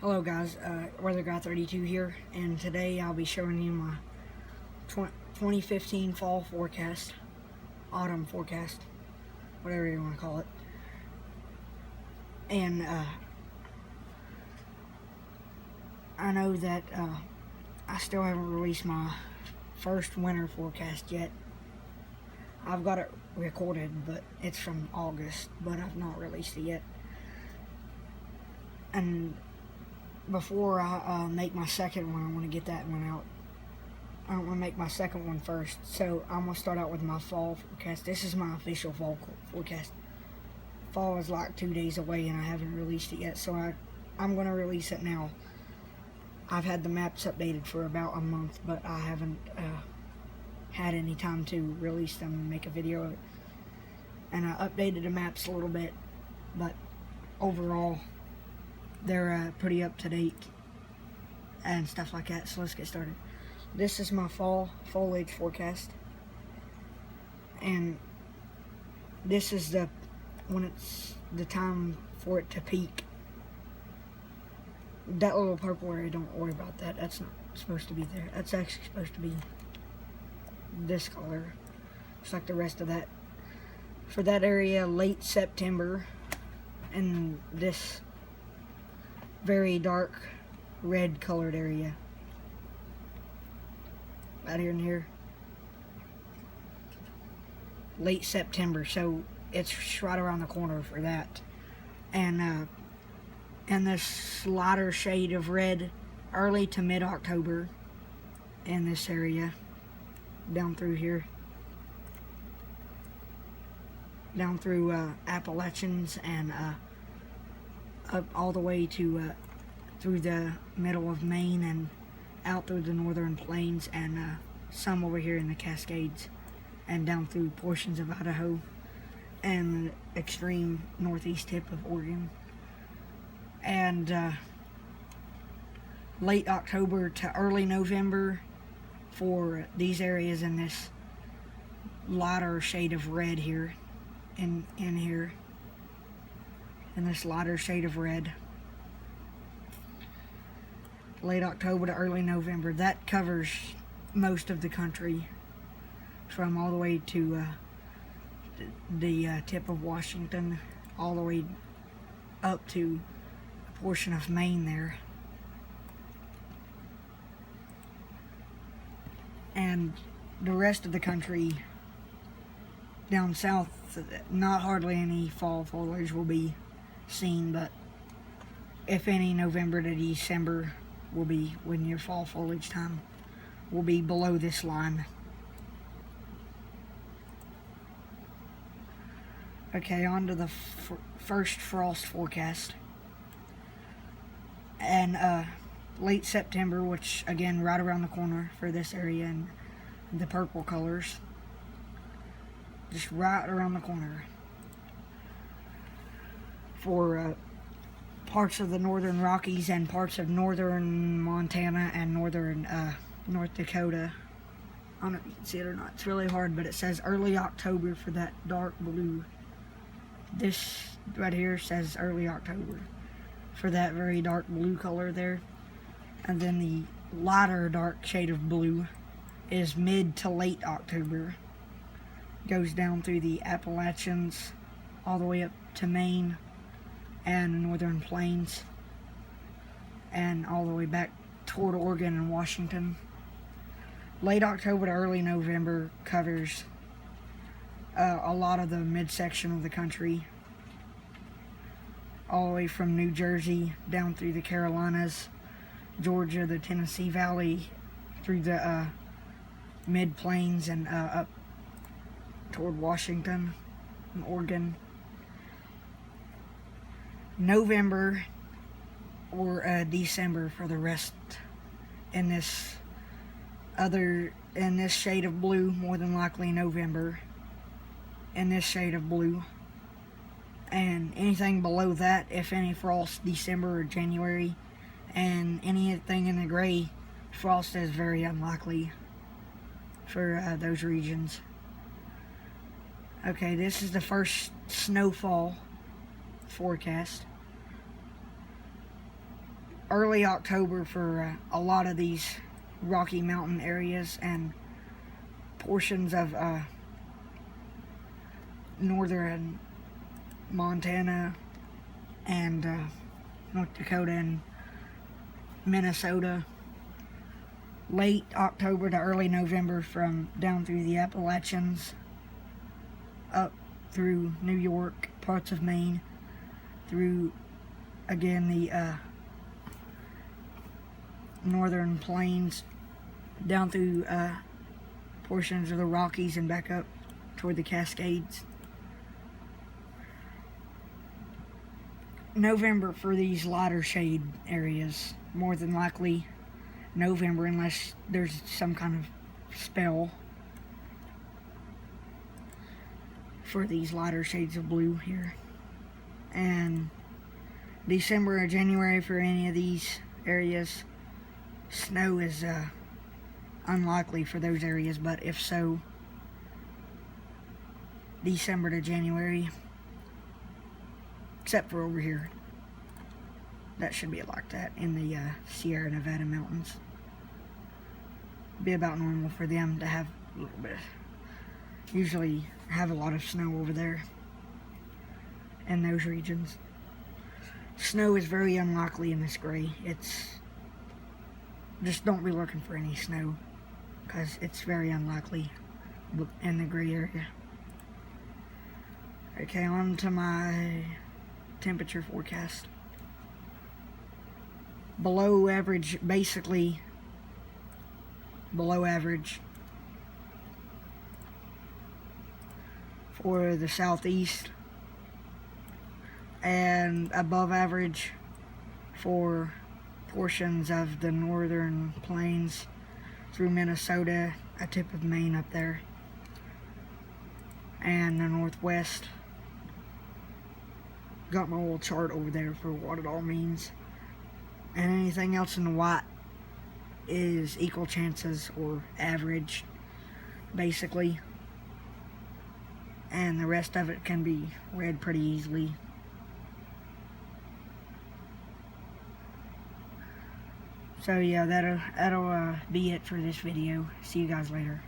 Hello guys, Weather Guy 32 here, and today I'll be showing you my 2015 fall forecast, autumn forecast, whatever you want to call it. And I know that I still haven't released my first winter forecast yet. I've got it recorded, but it's from August, but I've not released it yet. And before I make my second one, I want to get that one out. I want to make my second one first, so I'm going to start out with my fall forecast. This is my official fall forecast. Fall is like 2 days away and I haven't released it yet, so I'm going to release it now. I've had the maps updated for about a month, but I haven't had any time to release them and make a video of it. And I updated the maps a little bit, but overall they're pretty up to date and stuff like that. So let's get started. This is my fall foliage forecast, and this is when it's the time for it to peak. That little purple area, don't worry about that. That's not supposed to be there. That's actually supposed to be this color, just like the rest of that. For that area, late September, and this very dark red colored area right here and here, late September, so it's right around the corner for that. And this lighter shade of red, early to mid-October in this area, down through here, down through Appalachians and up all the way to through the middle of Maine and out through the northern plains, and some over here in the Cascades, and down through portions of Idaho and the extreme northeast tip of Oregon. And late October to early November for these areas in this lighter shade of red here, in here, in this lighter shade of red. Late October to early November. That covers most of the country, from all the way to the tip of Washington, all the way up to a portion of Maine there. And the rest of the country down south, not hardly any fall foliage will be seen, but if any, November to December will be when your fall foliage time will be below this line. Okay, on to the first frost forecast. And late September, which again right around the corner for this area, and the purple colors, just right around the corner for parts of the northern Rockies and parts of northern Montana and northern North Dakota. I don't know if you can see it or not. It's really hard, but it says early October for that dark blue. This right here says early October for that very dark blue color there. And then the lighter dark shade of blue is mid to late October. Goes down through the Appalachians all the way up to Maine and northern plains, and all the way back toward Oregon and Washington. Late October to early November covers a lot of the midsection of the country, all the way from New Jersey down through the Carolinas, Georgia, the Tennessee Valley, through the mid-plains, and up toward Washington and Oregon. November or December for the rest in this shade of blue, more than likely November in this shade of blue. And anything below that, if any, frost December or January, and anything in the gray, frost is very unlikely for those regions. Okay, this is the first snowfall forecast. early October for a lot of these Rocky Mountain areas and portions of northern Montana and North Dakota and Minnesota. Late October to early November from down through the Appalachians up through New York, parts of Maine, through again the northern plains, down through portions of the Rockies and back up toward the Cascades. November for these lighter shade areas, more than likely November unless there's some kind of spell for these lighter shades of blue here. And December or January for any of these areas. Snow is unlikely for those areas, but if so, December to January, except for over here. That should be like that in the Sierra Nevada mountains. Be about normal for them to have a little bit. Usually have a lot of snow over there in those regions. Snow is very unlikely in this gray. Just don't be looking for any snow because it's very unlikely in the gray area. Okay, on to my temperature forecast. Below average, basically below average for the southeast, and above average for portions of the northern plains through Minnesota, a tip of Maine up there, and the northwest. Got my little chart over there for what it all means. And anything else in the white is equal chances or average, basically. And the rest of it can be read pretty easily. So yeah, that'll be it for this video. See you guys later.